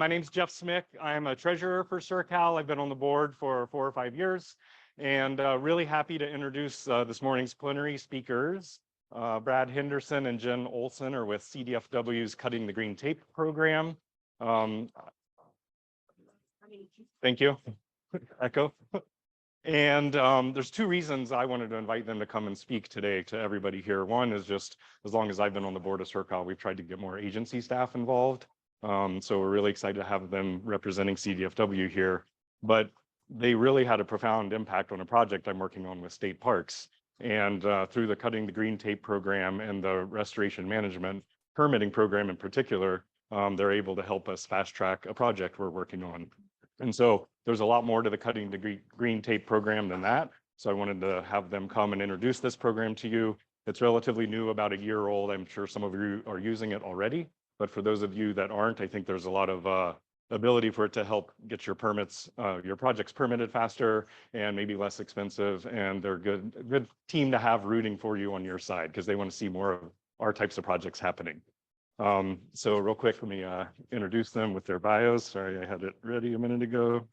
My name's Jeff Smick. I'm a treasurer for SERCAL. I've been on the board for 4 or 5 years, and really happy to introduce this morning's plenary speakers. Brad Henderson and Jen Olson are with CDFW's Cutting the Green Tape program. Thank you. Echo. And there's two reasons I wanted to invite them to come and speak today to everybody here. One is just as long as I've been on the board of SERCAL, we've tried to get more agency staff involved. So we're really excited to have them representing CDFW here. But they really had a profound impact on a project I'm working on with state parks. And through the Cutting the Green Tape program and the restoration management permitting program in particular, they're able to help us fast track a project we're working on. And so there's a lot more to the Cutting the Green Tape program than that. So I wanted to have them come and introduce this program to you. It's relatively new, about a year old. I'm sure some of you are using it already. But for those of you that aren't, I think there's a lot of ability for it to help get your permits, your projects permitted faster and maybe less expensive. And they're a good team to have rooting for you on your side because they want to see more of our types of projects happening. So real quick, let me introduce them with their bios. Sorry, I had it ready a minute ago.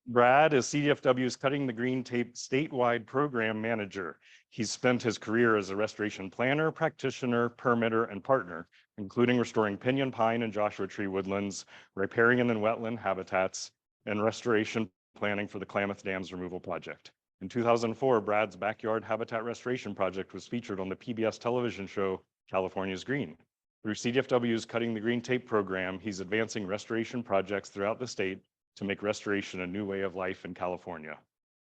Brad is CDFW's Cutting the Green Tape statewide program manager. He's spent his career as a restoration planner, practitioner, permitter, and partner, including restoring pinyon pine and Joshua tree woodlands, riparian and wetland habitats, and restoration planning for the Klamath Dams removal project. In 2004, Brad's backyard habitat restoration project was featured on the PBS television show, California's Green. Through CDFW's Cutting the Green Tape program, he's advancing restoration projects throughout the state to make restoration a new way of life in California.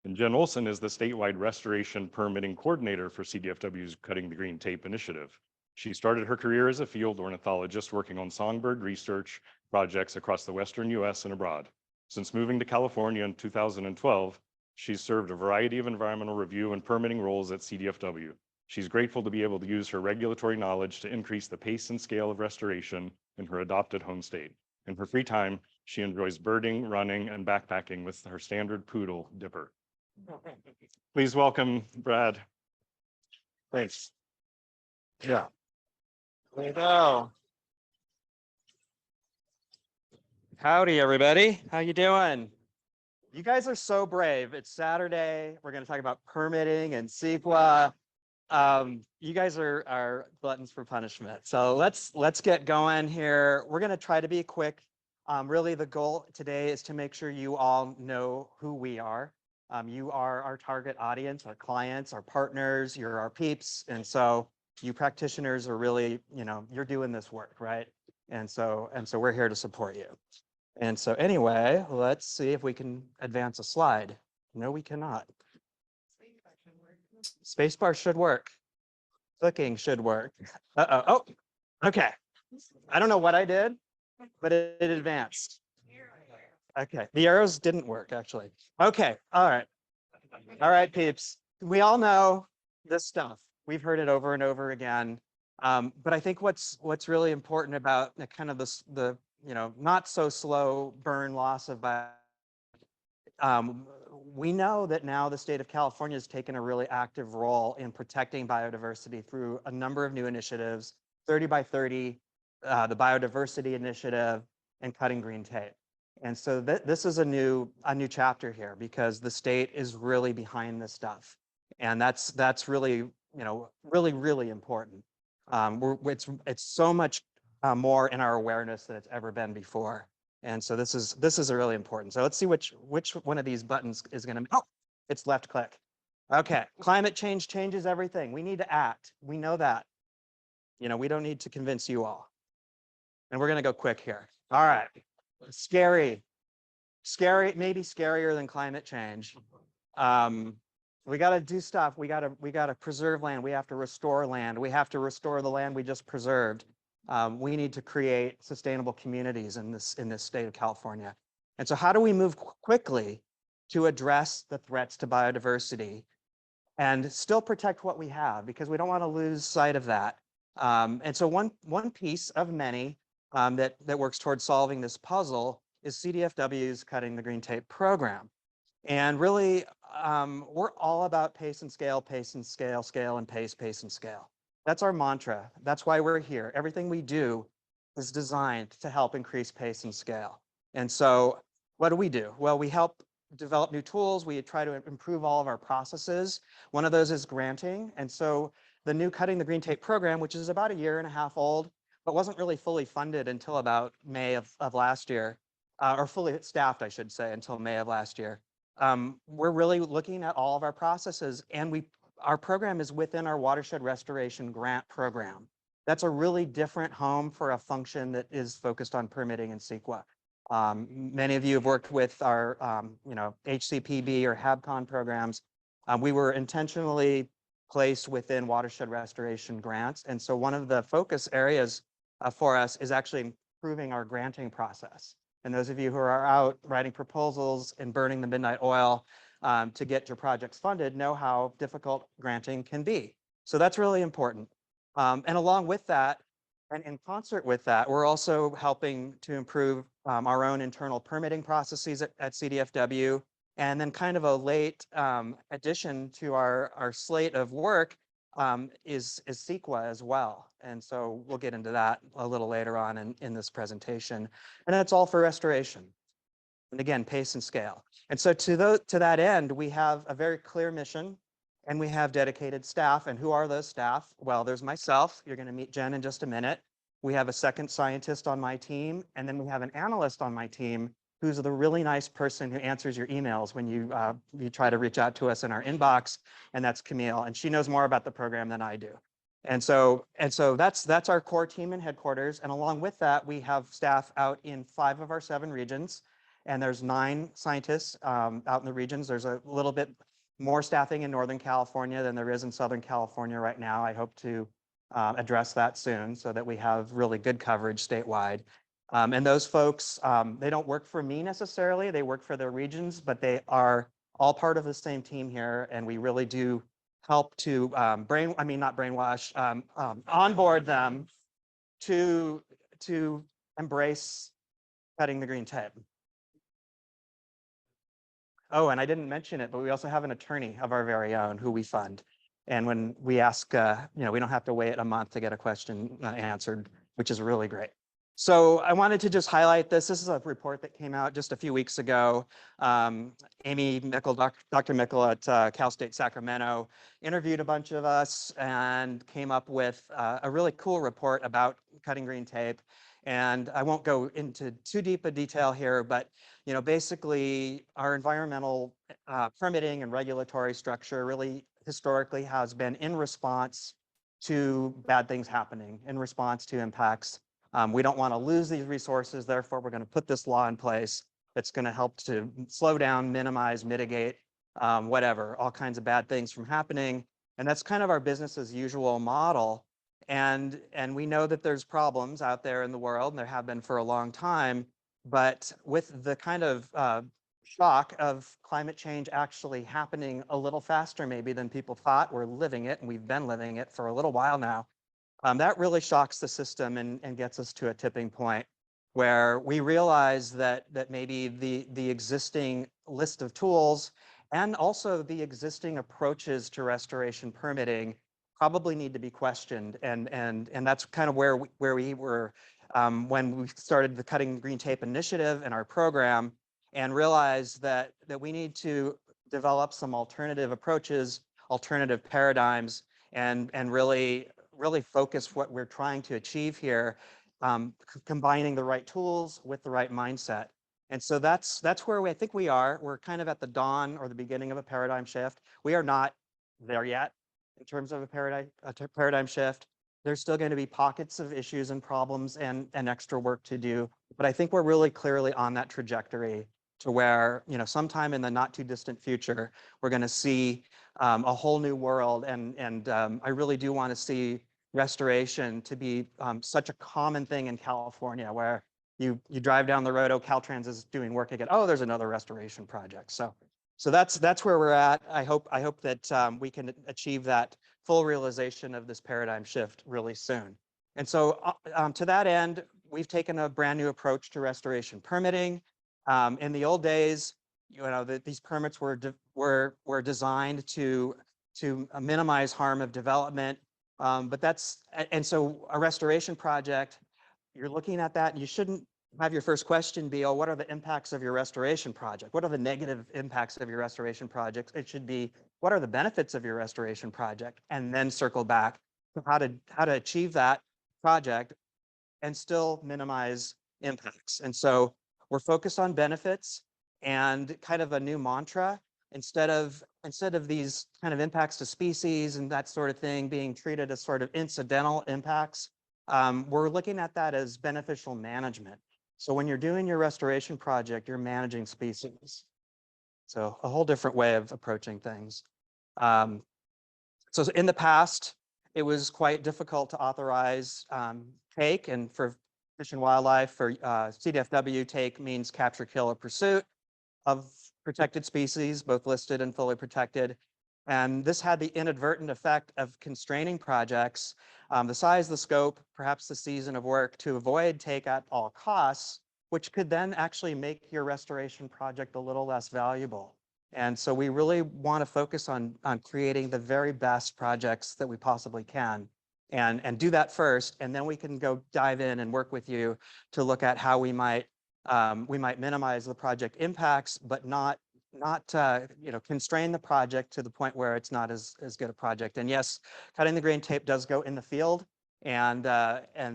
And Jen Olson is the statewide restoration permitting coordinator for CDFW's Cutting the Green Tape initiative. She started her career as a field ornithologist working on songbird research projects across the Western US and abroad. Since moving to California in 2012, she's served a variety of environmental review and permitting roles at CDFW. She's grateful to be able to use her regulatory knowledge to increase the pace and scale of restoration in her adopted home state. In her free time, she enjoys birding, running, and backpacking with her standard poodle, Dipper. Please welcome Brad. Thanks. Yeah. There you go. Howdy, everybody. How you doing? You guys are so brave. It's Saturday. We're going to talk about permitting and CEQA. You guys are gluttons for punishment. So let's get going here. We're going to try to be quick. Really, the goal today is to make sure you all know who we are. You are our target audience, our clients, our partners, you're our peeps. And so you practitioners are really, you're doing this work, right? And so we're here to support you. And so anyway, let's see if we can advance a slide. No, we cannot. Spacebar should work. Clicking should work. Uh-oh. Oh, okay. I don't know what I did, but it advanced. Okay, the arrows didn't work actually. Okay, all right, peeps. We all know this stuff. We've heard it over and over again. But I think what's really important about the kind of the not so slow burn loss of we know that now the state of California has taken a really active role in protecting biodiversity through a number of new initiatives, 30 by 30, the biodiversity initiative, and Cutting Green Tape. And so this is a new chapter here because the state is really behind this stuff. And that's really, really important. It's so much more in our awareness than it's ever been before. And so this is really important. So let's see which one of these buttons is going to, oh, it's left click. Okay, climate change changes everything. We need to act. We know that. We don't need to convince you all. And we're going to go quick here. All right. Scary, maybe scarier than climate change. We got to do stuff. We got to preserve land. We have to restore land. We have to restore the land we just preserved. We need to create sustainable communities in this state of California. And so how do we move quickly to address the threats to biodiversity and still protect what we have? Because we don't want to lose sight of that. And so one piece of many that works towards solving this puzzle is CDFW's Cutting the Green Tape program. And really, we're all about pace and scale, scale and pace and scale. That's our mantra. That's why we're here. Everything we do is designed to help increase pace and scale. And so what do? Well, we help develop new tools. We try to improve all of our processes. One of those is granting. And so the new Cutting the Green Tape program, which is about a year and a half old, but wasn't really fully funded until about May of last year, or fully staffed, I should say, until May of last year. We're really looking at all of our processes, and our program is within our watershed restoration grant program. That's a really different home for a function that is focused on permitting in CEQA. Many of you have worked with our, HCPB or HABCON programs. We were intentionally placed within watershed restoration grants. And so one of the focus areas for us is actually improving our granting process. And those of you who are out writing proposals and burning the midnight oil to get your projects funded know how difficult granting can be. So that's really important. And along with that, and in concert with that, we're also helping to improve our own internal permitting processes at CDFW. And then kind of a late addition to our slate of work is CEQA as well. And so we'll get into that a little later on in this presentation. And that's all for restoration. And again, pace and scale. And so to that end, we have a very clear mission and we have dedicated staff. And who are those staff? Well, there's myself. You're going to meet Jen in just a minute. We have a second scientist on my team. And then we have an analyst on my team who's the really nice person who answers your emails when you try to reach out to us in our inbox. And that's Camille. And she knows more about the program than I do. And so that's our core team in headquarters. And along with that, we have staff out in 5 of our 7 regions. And there's 9 scientists out in the regions. There's a little bit more staffing in Northern California than there is in Southern California right now. I hope to address that soon so that we have really good coverage statewide. And those folks, they don't work for me necessarily. They work for their regions, but they are all part of the same team here. And we really do help to onboard them to embrace cutting the green tape. Oh, and I didn't mention it, but we also have an attorney of our very own who we fund. And when we ask, we don't have to wait a month to get a question answered, which is really great. So I wanted to just highlight this. This is a report that came out just a few weeks ago. Amy Mickle, Dr. Mickle at Cal State Sacramento interviewed a bunch of us and came up with a really cool report about cutting green tape. And I won't go into too deep a detail here, but basically our environmental permitting and regulatory structure really historically has been in response to bad things happening, in response to impacts. We don't want to lose these resources, therefore we're going to put this law in place that's going to help to slow down, minimize, mitigate, whatever, all kinds of bad things from happening. And that's kind of our business as usual model. And we know that there's problems out there in the world, and there have been for a long time. But with the kind of shock of climate change actually happening a little faster maybe than people thought, we're living it, and we've been living it for a little while now. That really shocks the system and gets us to a tipping point where we realize that maybe the existing list of tools and also the existing approaches to restoration permitting probably need to be questioned. And that's kind of where we were when we started the Cutting Green Tape initiative in our program, and realized that we need to develop some alternative approaches, alternative paradigms, and really focus what we're trying to achieve here, combining the right tools with the right mindset. And so that's where I think we are. We're kind of at the dawn or the beginning of a paradigm shift. We are not there yet in terms of a paradigm shift. There's still going to be pockets of issues and problems and extra work to do. But I think we're really clearly on that trajectory to where, sometime in the not too distant future, we're going to see a whole new world. And I really do want to see restoration to be such a common thing in California, where you drive down the road, oh, Caltrans is doing work again. Oh, there's another restoration project. So that's where we're at. I hope that we can achieve that full realization of this paradigm shift really soon. And so to that end, we've taken a brand new approach to restoration permitting. In the old days, these permits were designed to minimize harm of development. But and so a restoration project, you're looking at that and you shouldn't have your first question be, oh, what are the impacts of your restoration project? What are the negative impacts of your restoration project? It should be, what are the benefits of your restoration project? And then circle back to how to achieve that project and still minimize impacts. And so we're focused on benefits and kind of a new mantra instead of these kind of impacts to species and that sort of thing being treated as sort of incidental impacts. We're looking at that as beneficial management. So when you're doing your restoration project, you're managing species. So a whole different way of approaching things. So in the past, it was quite difficult to authorize take, and for Fish and Wildlife, for CDFW, take means capture, kill, or pursuit of protected species, both listed and fully protected. And this had the inadvertent effect of constraining projects, the size, the scope, perhaps the season of work to avoid take at all costs, which could then actually make your restoration project a little less valuable. And so we really want to focus on creating the very best projects that we possibly can and do that first. And then we can go dive in and work with you to look at how we might minimize the project impacts, but not constrain the project to the point where it's not as good a project. And yes, cutting the green tape does go in the field. And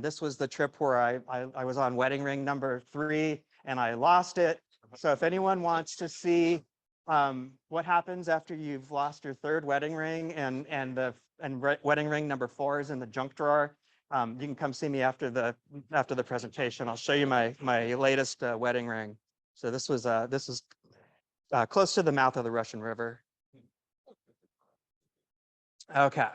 this was the trip where I was on wedding ring number 3 and I lost it. So if anyone wants to see what happens after you've lost your 3rd wedding ring and wedding ring number 4 is in the junk drawer, you can come see me after the presentation. I'll show you my latest wedding ring. So this was close to the mouth of the Russian River. Okay.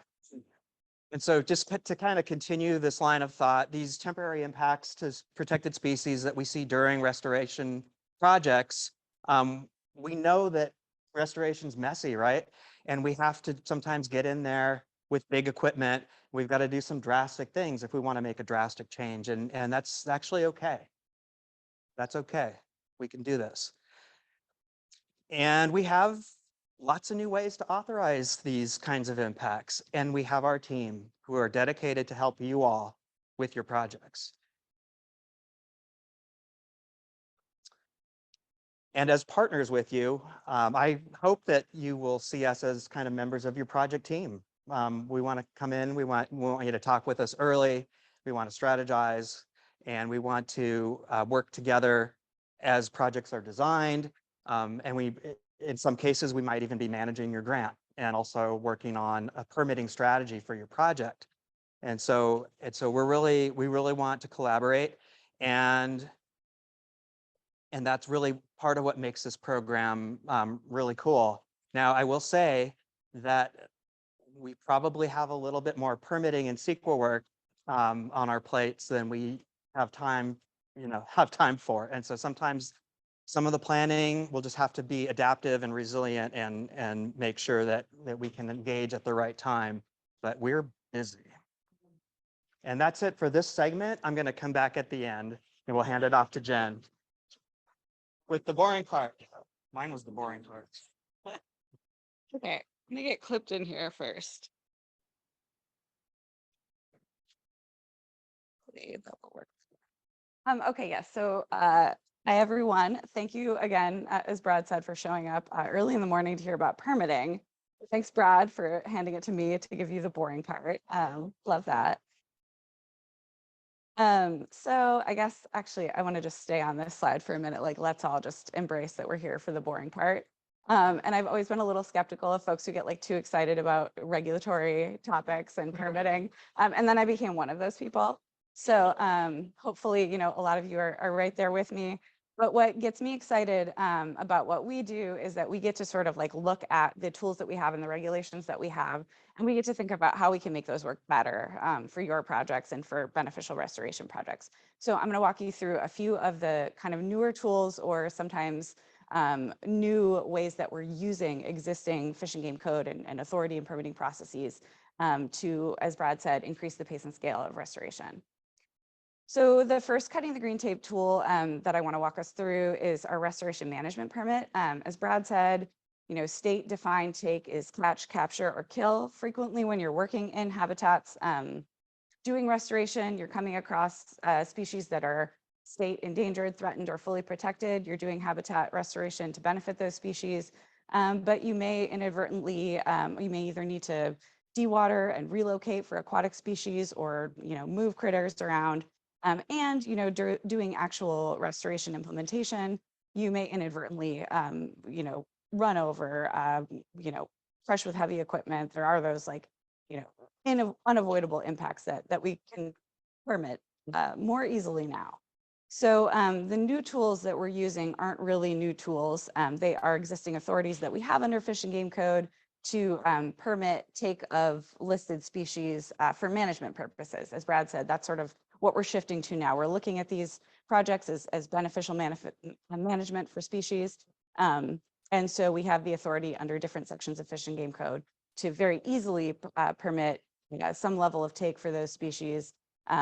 And so just to kind of continue this line of thought, these temporary impacts to protected species that we see during restoration projects, we know that restoration's messy, right? And we have to sometimes get in there with big equipment. We've got to do some drastic things if we want to make a drastic change. And that's actually okay. That's okay. We can do this. And we have lots of new ways to authorize these kinds of impacts. And we have our team who are dedicated to help you all with your projects. And as partners with you, I hope that you will see us as kind of members of your project team. We want to come in, we want you to talk with us early, we want to strategize, and we want to work together as projects are designed. And in some cases, we might even be managing your grant and also working on a permitting strategy for your project. And so we really want to collaborate, and that's really part of what makes this program really cool. Now, I will say that we probably have a little bit more permitting and CEQA work on our plates than we have time for. And so sometimes some of the planning will just have to be adaptive and resilient and make sure that we can engage at the right time. But we're busy. And that's it for this segment. I'm going to come back at the end and we'll hand it off to Jen with the boring part. Mine was the boring part. Okay, I'm gonna get clipped in here first. Hopefully that will work. Okay, yes. So, hi everyone. Thank you again, as Brad said, for showing up early in the morning to hear about permitting. Thanks, Brad, for handing it to me to give you the boring part. Love that. So I guess actually I want to just stay on this slide for a minute. Like, let's all just embrace that we're here for the boring part. And I've always been a little skeptical of folks who get like too excited about regulatory topics and permitting. And then I became one of those people. So hopefully, a lot of you are right there with me. But what gets me excited about what we do is that we get to sort of like look at the tools that we have and the regulations that we have, and we get to think about how we can make those work better for your projects and for beneficial restoration projects. So I'm going to walk you through a few of the kind of newer tools or sometimes new ways that we're using existing Fish and Game code and authority and permitting processes to, as Brad said, increase the pace and scale of restoration. So the first cutting the green tape tool that I want to walk us through is our restoration management permit. As Brad said, state defined take is catch, capture, or kill. Frequently when you're working in habitats, doing restoration, you're coming across species that are state endangered, threatened, or fully protected. You're doing habitat restoration to benefit those species, but you may inadvertently, you may either need to dewater and relocate for aquatic species, or move critters around. And doing actual restoration implementation, you may inadvertently run over, crush with heavy equipment. There are those unavoidable impacts that we can permit more easily now. So the new tools that we're using aren't really new tools. They are existing authorities that we have under Fish and Game Code to permit take of listed species for management purposes. As Brad said, that's sort of what we're shifting to now. We're looking at these projects as beneficial management for species. And so we have the authority under different sections of Fish and Game Code to very easily permit some level of take for those species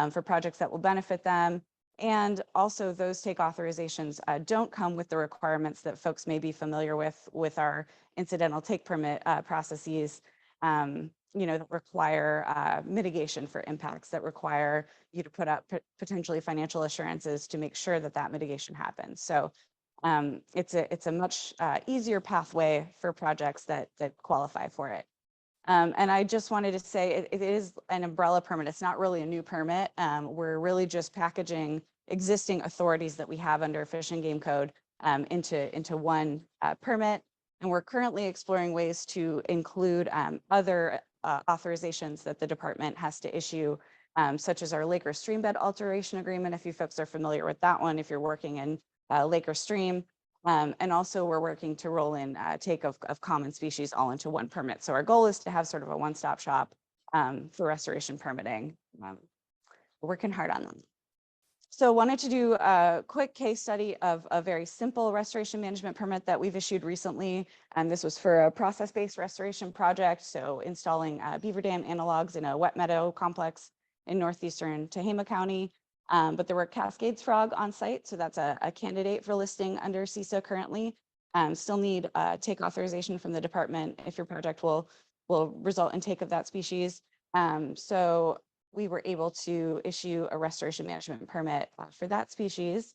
for projects that will benefit them. And also those take authorizations don't come with the requirements that folks may be familiar with our incidental take permit processes, that require mitigation for impacts, that require you to put up potentially financial assurances to make sure that that mitigation happens. So it's a much easier pathway for projects that qualify for it. And I just wanted to say it is an umbrella permit. It's not really a new permit. We're really just packaging existing authorities that we have under Fish and Game Code into one permit. And we're currently exploring ways to include other authorizations that the department has to issue, such as our lake or stream bed alteration agreement, if you folks are familiar with that one, if you're working in lake or stream. And also we're working to roll in take of common species all into one permit. So our goal is to have sort of a one-stop shop for restoration permitting. We're working hard on them. So wanted to do a quick case study of a very simple restoration management permit that we've issued recently. And this was for a process-based restoration project. So installing beaver dam analogs in a wet meadow complex in northeastern Tehama County. But there were Cascades frog on site, so that's a candidate for listing under CISA currently. Still need take authorization from the department if your project will result in take of that species. So we were able to issue a restoration management permit for that species.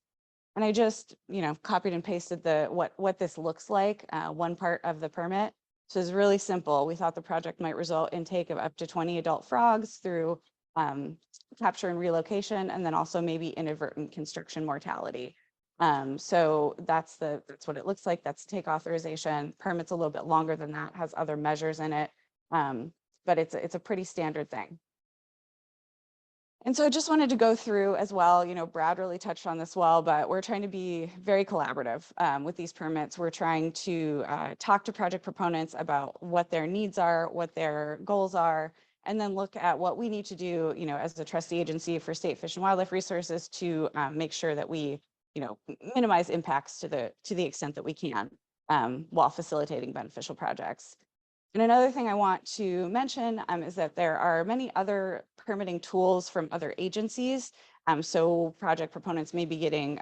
And I just, copied and pasted what this looks like, one part of the permit. So it's really simple. We thought the project might result in take of up to 20 adult frogs through capture and relocation, and then also maybe inadvertent construction mortality. So that's what it looks like. That's take authorization. Permit's a little bit longer than that, has other measures in it, but it's a pretty standard thing. And so I just wanted to go through as well, Brad really touched on this well, but we're trying to be very collaborative with these permits. We're trying to talk to project proponents about what their needs are, what their goals are, and then look at what we need to do, as a trustee agency for state fish and wildlife resources to make sure that we, minimize impacts to the extent that we can while facilitating beneficial projects. And another thing I want to mention is that there are many other permitting tools from other agencies. So project proponents may be getting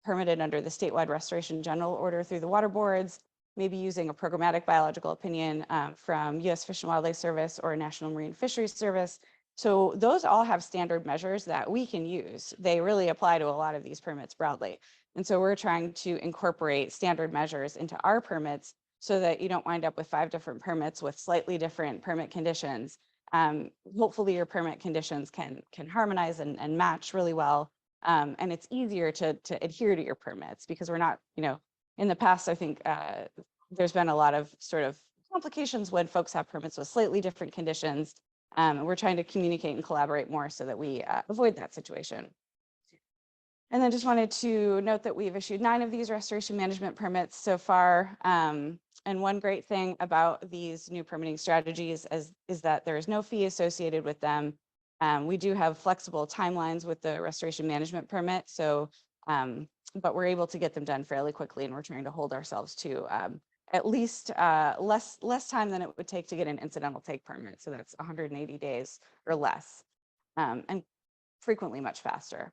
permitted under the statewide restoration general order through the water boards, maybe using a programmatic biological opinion from U.S. Fish and Wildlife Service or National Marine Fisheries Service. So those all have standard measures that we can use. They really apply to a lot of these permits broadly. And so we're trying to incorporate standard measures into our permits so that you don't wind up with 5 different permits with slightly different permit conditions. Hopefully your permit conditions can harmonize and match really well. And it's easier to adhere to your permits because we're not, in the past, I think there's been a lot of sort of complications when folks have permits with slightly different conditions. And we're trying to communicate and collaborate more so that we avoid that situation. And then just wanted to note that we've issued 9 of these restoration management permits so far. And one great thing about these new permitting strategies is that there is no fee associated with them. We do have flexible timelines with the restoration management permit. So, but we're able to get them done fairly quickly, and we're trying to hold ourselves to at least less time than it would take to get an incidental take permit. So that's 180 days or less, and frequently much faster.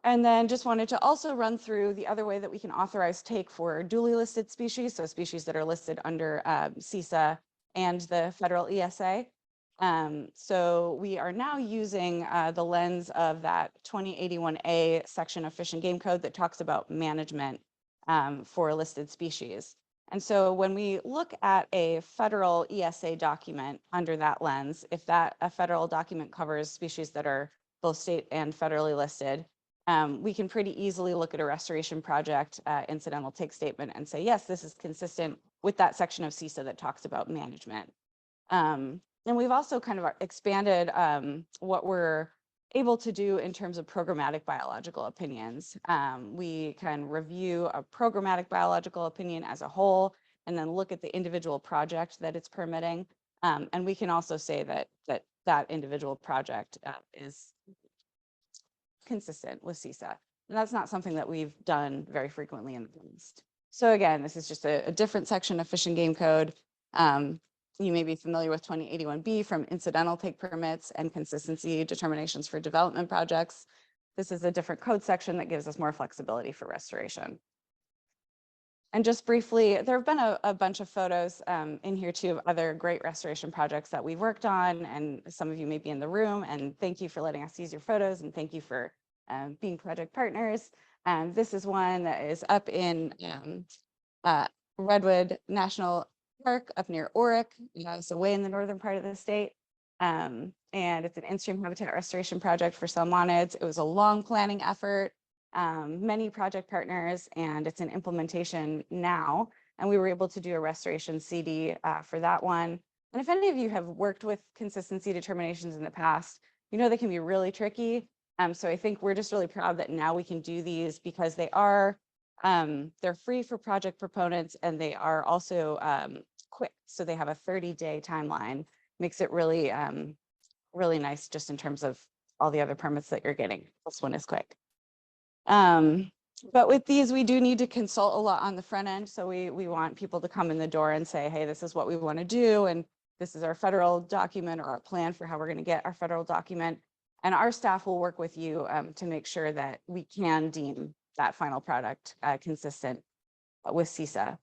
And then just wanted to also run through the other way that we can authorize take for duly listed species, so species that are listed under CISA and the federal ESA. So we are now using the lens of that 2081A section of Fish and Game Code that talks about management for listed species. And so when we look at a federal ESA document under that lens, if that a federal document covers species that are both state and federally listed, we can pretty easily look at a restoration project incidental take statement and say, yes, this is consistent with that section of CISA that talks about management. And we've also kind of expanded what we're able to do in terms of programmatic biological opinions. We can review a programmatic biological opinion as a whole and then look at the individual project that it's permitting. And we can also say that individual project is consistent with CISA. And that's not something that we've done very frequently in the past. So again, this is just a different section of Fish and Game Code. You may be familiar with 2081B from incidental take permits and consistency determinations for development projects. This is a different code section that gives us more flexibility for restoration. And just briefly, there have been a bunch of photos in here too of other great restoration projects that we've worked on, and some of you may be in the room, and thank you for letting us use your photos, and thank you for being project partners. This is one that is up in Redwood National Park up near Oric, so way in the northern part of the state. And it's an in-stream habitat restoration project for salmonids. It was a long planning effort, many project partners, and it's an implementation now. And we were able to do a restoration CD for that one. And if any of you have worked with consistency determinations in the past, you know they can be really tricky. So I think we're just really proud that now we can do these because they are they're free for project proponents, and they are also quick. So they have a 30-day timeline, makes it really, really nice just in terms of all the other permits that you're getting. This one is quick. But with these, we do need to consult a lot on the front end. So we want people to come in the door and say, hey, this is what we want to do. And this is our federal document or our plan for how we're going to get our federal document. And our staff will work with you to make sure that we can deem that final product consistent with CISA.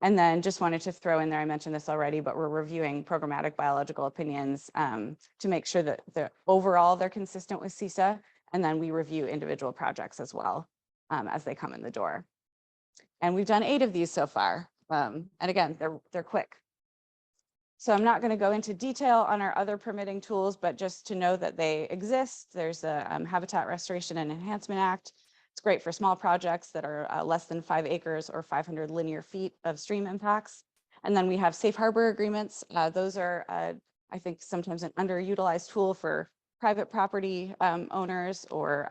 And then just wanted to throw in there, I mentioned this already, but we're reviewing programmatic biological opinions to make sure that overall they're consistent with CISA. And then we review individual projects as well as they come in the door. And we've done 8 of these so far. And again, they're quick. So I'm not going to go into detail on our other permitting tools, but just to know that they exist. There's the Habitat Restoration and Enhancement Act. It's great for small projects that are less than 5 acres or 500 linear feet of stream impacts. And then we have safe harbor agreements. Those are, I think, sometimes an underutilized tool for private property owners or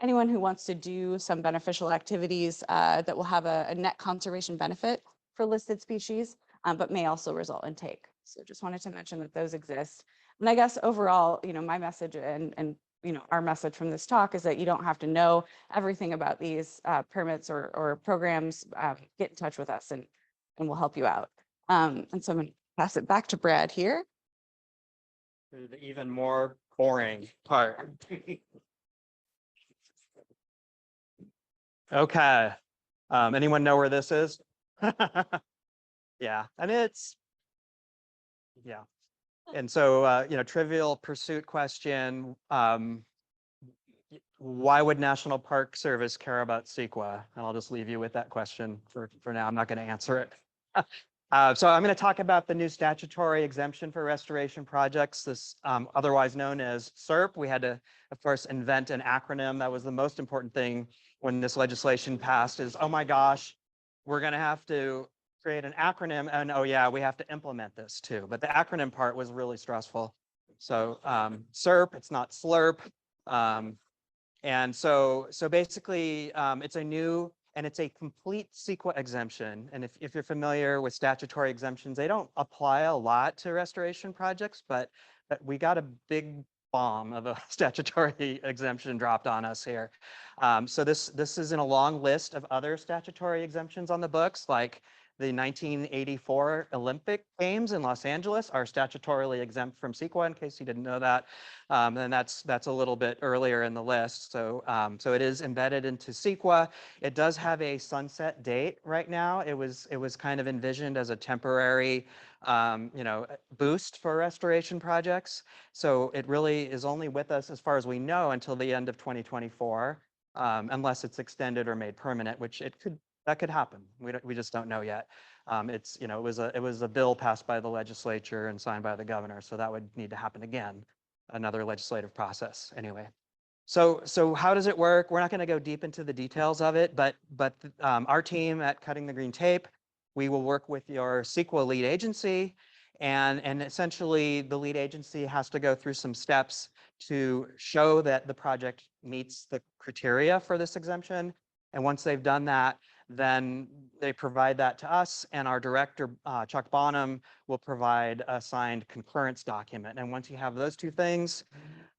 anyone who wants to do some beneficial activities that will have a net conservation benefit for listed species, but may also result in take. So just wanted to mention that those exist. And I guess overall, my message and our message from this talk is that you don't have to know everything about these permits or programs. Get in touch with us and we'll help you out. And so I'm going to pass it back to Brad here. The even more boring part. Okay. Anyone know where this is? Yeah, I mean, yeah. And so, trivial pursuit question. Why would National Park Service care about CEQA? And I'll just leave you with that question for now. I'm not going to answer it. So I'm going to talk about the new statutory exemption for restoration projects, this otherwise known as SERP. We had to, of course, invent an acronym. That was the most important thing when this legislation passed is, oh my gosh, we're going to have to create an acronym, and oh yeah, we have to implement this too. But the acronym part was really stressful. So SERP, it's not SLURP. And so basically, it's a new, and it's a complete CEQA exemption. And if you're familiar with statutory exemptions, they don't apply a lot to restoration projects, but we got a big bomb of a statutory exemption dropped on us here. So this is in a long list of other statutory exemptions on the books, like The 1984 Olympic Games in Los Angeles are statutorily exempt from CEQA, in case you didn't know that. And that's a little bit earlier in the list. So, so it is embedded into CEQA. It does have a sunset date right now. It was kind of envisioned as a temporary, boost for restoration projects. So it really is only with us, as far as we know, until the end of 2024, unless it's extended or made permanent, which that could happen. We just don't know yet. It was a bill passed by the legislature and signed by the governor, so that would need to happen again, another legislative process anyway. So how does it work? We're not going to go deep into the details of it, but our team at Cutting the Green Tape, we will work with your CEQA lead agency, and essentially the lead agency has to go through some steps to show that the project meets the criteria for this exemption. And once they've done that, then they provide that to us, and our director, Chuck Bonham, will provide a signed concurrence document. And once you have those two things,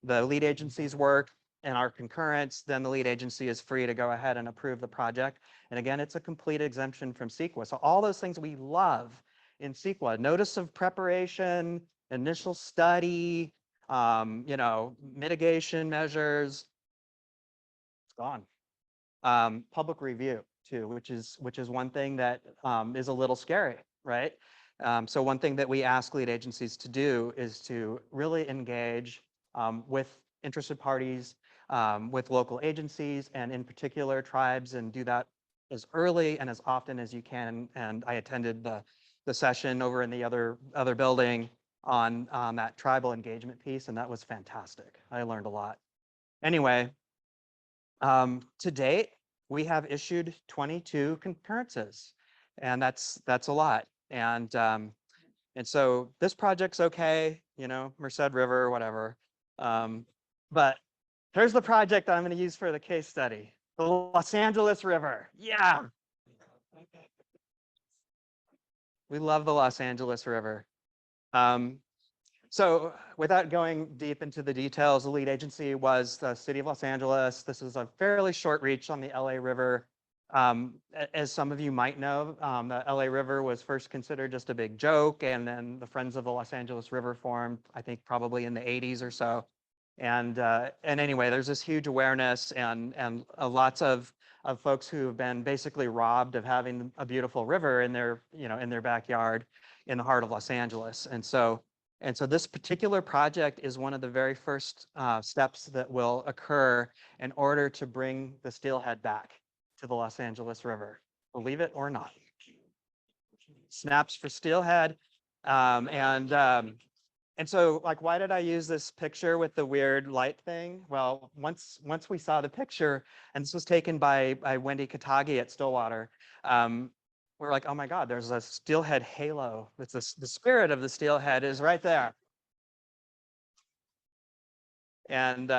the lead agency's work and our concurrence, then the lead agency is free to go ahead and approve the project. And again, it's a complete exemption from CEQA. So all those things we love in CEQA, notice of preparation, initial study, mitigation measures, it's gone. Public review too, which is one thing that is a little scary, right? So one thing that we ask lead agencies to do is to really engage with interested parties, with local agencies, and in particular tribes, and do that as early and as often as you can. And I attended the session over in the other building on that tribal engagement piece, and that was fantastic. I learned a lot. Anyway, to date, we have issued 22 concurrences, and that's a lot. And so this project's okay, Merced River, whatever. But here's the project I'm going to use for the case study: the Los Angeles River. Yeah, we love the Los Angeles River. So without going deep into the details, the lead agency was the city of Los Angeles. This is a fairly short reach on the LA River. As some of you might know, the LA River was first considered just a big joke, and then the Friends of the Los Angeles River formed, I think probably in the 80s or so. And anyway, there's this huge awareness and lots of folks who have been basically robbed of having a beautiful river in their backyard in the heart of Los Angeles. And so this particular project is one of the very first steps that will occur in order to bring the steelhead back to the Los Angeles River, believe it or not. Snaps for steelhead. And so, like, why did I use this picture with the weird light thing? Well, once we saw the picture, and this was taken by Wendy Katagi at Stillwater, we're like, oh my God, there's a steelhead halo. It's the spirit of the steelhead is right there. And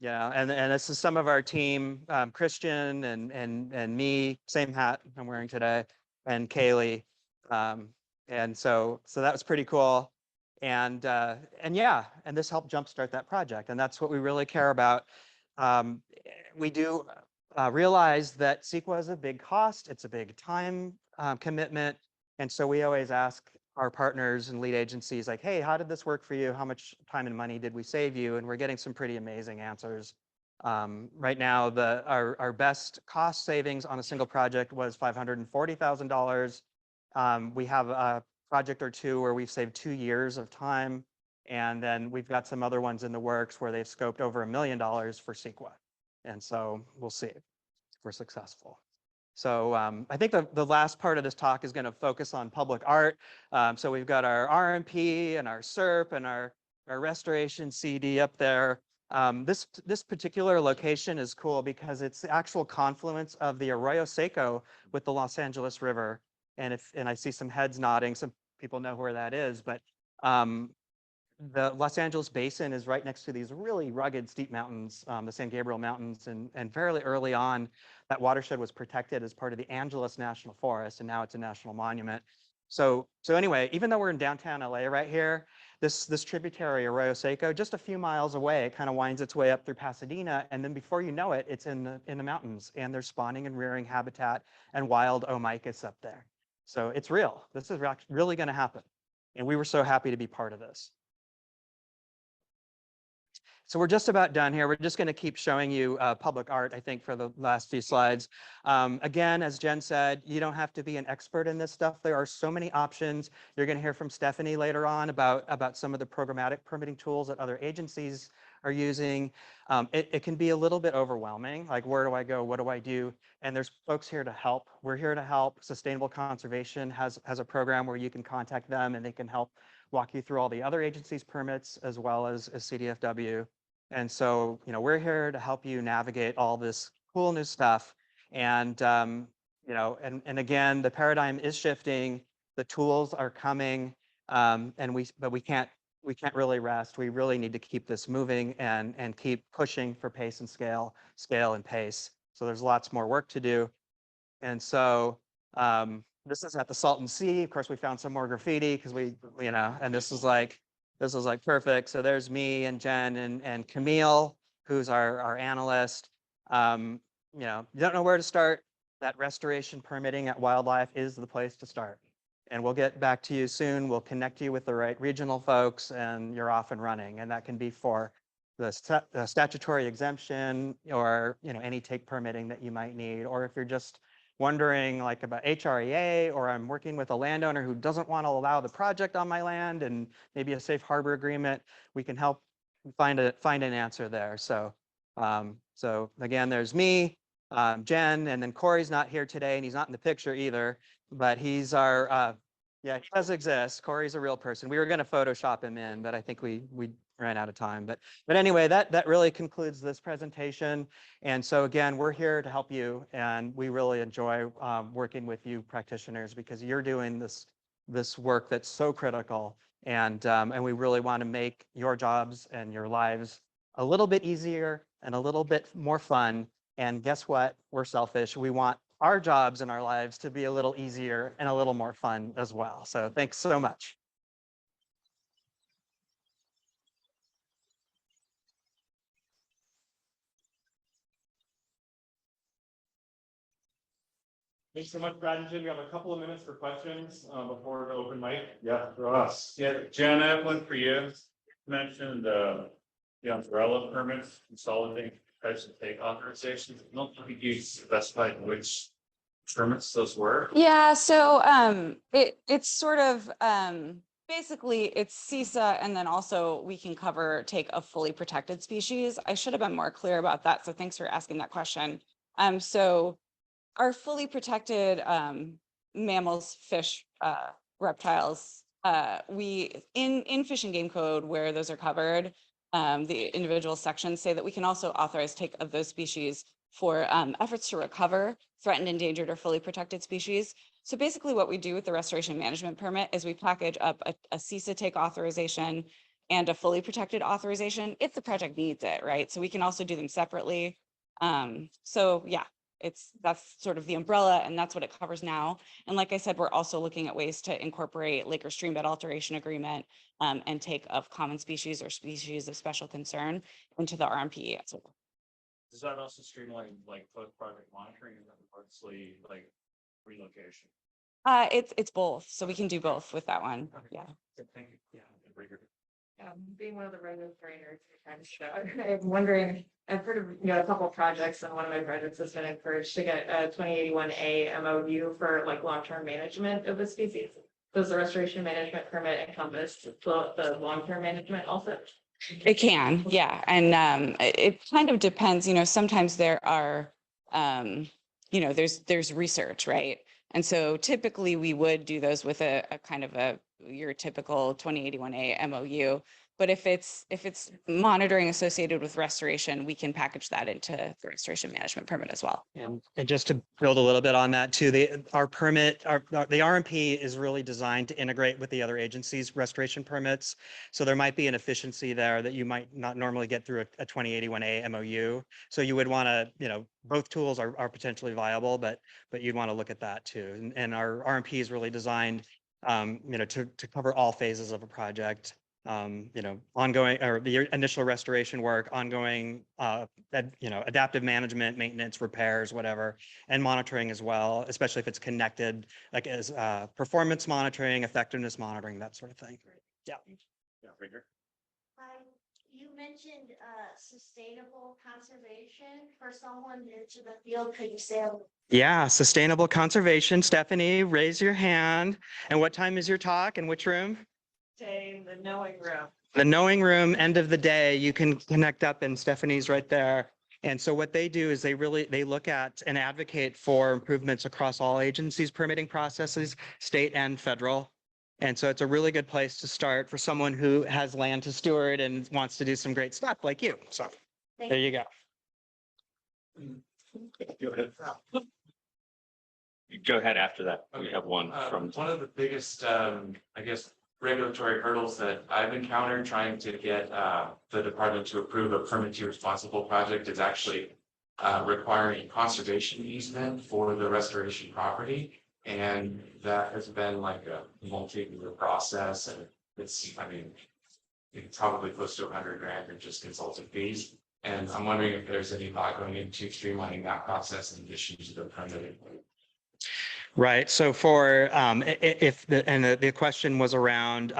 and this is some of our team, Christian and me, same hat I'm wearing today, and Kaylee. And so that was pretty cool. And this helped jumpstart that project. And that's what we really care about. We do realize that CEQA is a big cost. It's a big time commitment. And so we always ask our partners and lead agencies, like, hey, how did this work for you? How much time and money did we save you? And we're getting some pretty amazing answers. Right now, our best cost savings on a single project was $540,000. We have a project or two where we've saved 2 years of time. And then we've got some other ones in the works where they've scoped over $1 million for CEQA. And so we'll see if we're successful. So I think the last part of this talk is going to focus on public art. So we've got our RMP and our SERP and our restoration CD up there. This particular location is cool because it's the actual confluence of the Arroyo Seco with the Los Angeles River. And I see some heads nodding, some people know where that is, but the Los Angeles Basin is right next to these really rugged, steep mountains, the San Gabriel Mountains, and fairly early on, that watershed was protected as part of the Angeles National Forest, and now it's a national monument. So anyway, even though we're in downtown LA right here, this tributary, Arroyo Seco, just a few miles away, it kind of winds its way up through Pasadena, and then before you know it, it's in the mountains, and there's spawning and rearing habitat and wild Omicus up there. So it's real. This is really going to happen, and we were so happy to be part of this. So we're just about done here. We're just going to keep showing you public art, I think, for the last few slides. Again, as Jen said, you don't have to be an expert in this stuff. There are so many options. You're going to hear from Stephanie later on about some of the programmatic permitting tools that other agencies are using. It can be a little bit overwhelming, like where do I go, what do I do? And there's folks here to help. We're here to help. Sustainable Conservation has a program where you can contact them and they can help walk you through all the other agencies' permits as well as CDFW. And so, we're here to help you navigate all this cool new stuff. And, and again, the paradigm is shifting. The tools are coming, but we can't really rest. We really need to keep this moving and keep pushing for pace and scale and pace. So there's lots more work to do. And so this is at the Salton Sea. Of course, we found some more graffiti because and this is like perfect. So there's me and Jen and Camille, who's our analyst. You don't know where to start. That restoration permitting at Wildlife is the place to start. And we'll get back to you soon. We'll connect you with the right regional folks and you're off and running. And that can be for the statutory exemption or, any take permitting that you might need. Or if you're just wondering like about HREA, or I'm working with a landowner who doesn't want to allow the project on my land and maybe a safe harbor agreement, we can help find an answer there. So, so again, there's me, Jen, and then Corey's not here today and he's not in the picture either, but he's our, yeah, he does exist. Corey's a real person. We were going to Photoshop him in, but I think we ran out of time. But anyway, that really concludes this presentation. And so again, we're here to help you, and we really enjoy working with you practitioners because you're doing this work that's so critical, and we really want to make your jobs and your lives a little bit easier and a little bit more fun. And guess what? We're selfish. We want our jobs and our lives to be a little easier and a little more fun as well. So thanks so much. Thanks so much, Brad and Jen. We have a couple of minutes for questions before the open mic. Yeah, for us. Yeah, Jen, I have one for you. You mentioned the umbrella permits, consolidating types of take authorizations. I don't think you specified which permits those were. Yeah, so it's sort of basically it's CISA, and then also we can take a fully protected species. I should have been more clear about that, so thanks for asking that question. So our fully protected mammals, fish, reptiles, we in Fish and Game Code where those are covered, the individual sections say that we can also authorize take of those species for efforts to recover threatened, endangered, or fully protected species. So basically what we do with the restoration management permit is we package up a CISA take authorization and a fully protected authorization if the project needs it, right? So we can also do them separately. So yeah, that's sort of the umbrella, and that's what it covers now. And like I said, we're also looking at ways to incorporate lake or stream bed alteration agreement and take of common species or species of special concern into the RMPE as well. Does that also streamline like post-project monitoring and then partially like relocation? It's both, so we can do both with that one. Okay. Yeah. Thank you. Yeah. Being one of the regulatory nerds, I'm wondering, I've heard of a couple of projects, and one of my projects has been encouraged to get a 2081A MOU for like long-term management of the species. Does the restoration management permit encompass the long-term management also? It can, yeah, and it kind of depends. Sometimes there are, there's research, right? And so typically we would do those with a kind of your typical 2081A MOU. But if it's monitoring associated with restoration, we can package that into the restoration management permit as well. And just to build a little bit on that too, the RMP is really designed to integrate with the other agencies' restoration permits. So there might be an efficiency there that you might not normally get through a 2081A MOU. So you would want to, both tools are potentially viable, but you'd want to look at that too. And our RMP is really designed, to cover all phases of a project. ongoing or the initial restoration work, ongoing, adaptive management, maintenance, repairs, whatever, and monitoring as well, especially if it's connected, like as performance monitoring, effectiveness monitoring, that sort of thing. Yeah. Yeah, right here. You mentioned sustainable conservation. For someone new to the field, could you say? Yeah, sustainable conservation. Stephanie, raise your hand. And what time is your talk and which room? Say the knowing room. The knowing room, end of the day, you can connect up and Stephanie's right there. And so what they do is they look at and advocate for improvements across all agencies' permitting processes, state and federal. And so it's a really good place to start for someone who has land to steward and wants to do some great stuff like you. So there you go. Go ahead. Go ahead after that. We have one from. One of the biggest, I guess, regulatory hurdles that I've encountered trying to get the department to approve a permit responsible project is actually requiring conservation easement for the restoration property. And that has been like a multi-year process, and it's probably close to $100,000 in just consulting fees. And I'm wondering if there's any thought going into streamlining that process in addition to the permitting. Right. So for the question was around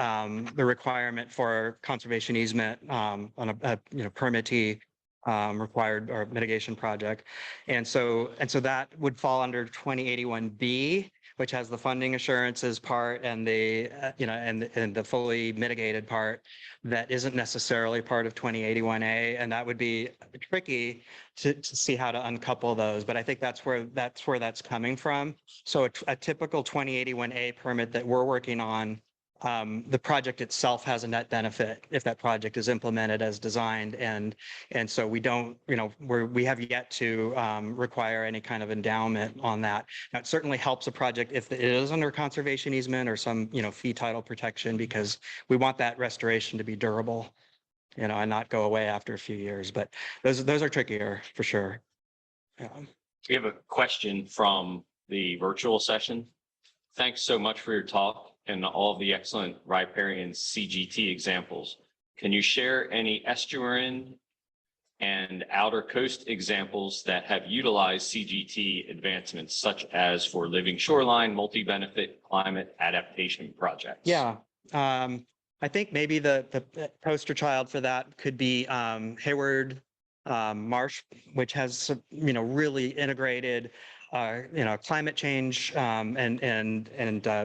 the requirement for conservation easement on a permittee required or mitigation project. And so that would fall under 2081B, which has the funding assurances part and the and the fully mitigated part that isn't necessarily part of 2081A, and that would be tricky to see how to uncouple those. But I think that's where that's coming from. So a typical 2081A permit that we're working on, the project itself has a net benefit if that project is implemented as designed, and so we don't, we have yet to require any kind of endowment on that. Now, it certainly helps a project if it is under conservation easement or some fee title protection, because we want that restoration to be durable, and not go away after a few years. But those are trickier for sure. Yeah. We have a question from the virtual session. Thanks so much for your talk and all of the excellent riparian CGT examples. Can you share any estuarine and outer coast examples that have utilized CGT advancements, such as for living shoreline, multi-benefit climate adaptation projects? Yeah. I think maybe the poster child for that could be Hayward Marsh, which has really integrated climate change and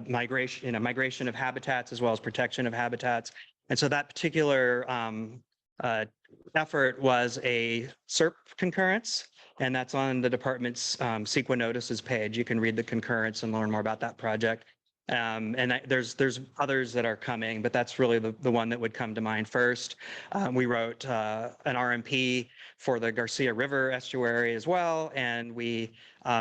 migration of habitats, as well as protection of habitats. And so that particular effort was a SERP concurrence, and that's on the department's CEQA notices page. You can read the concurrence and learn more about that project. And there's others that are coming, but that's really the one that would come to mind first. We wrote an RMP for the Garcia River estuary as well, and we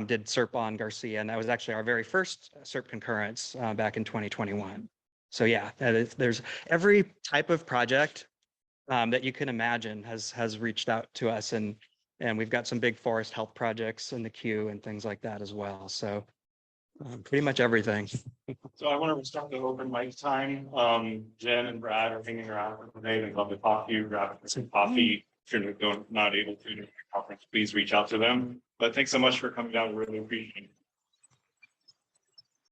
did SERP on Garcia, and that was actually our very first SERP concurrence back in 2021. So yeah, there's every type of project that you can imagine has reached out to us, and we've got some big forest health projects in the queue and things like that as well. So pretty much everything. So I want to start the open mic time. Jen and Brad are hanging around for today. They'd love to talk to you, grab some coffee. If you're not able to do the conference, please reach out to them. But thanks so much for coming down. Really appreciate it.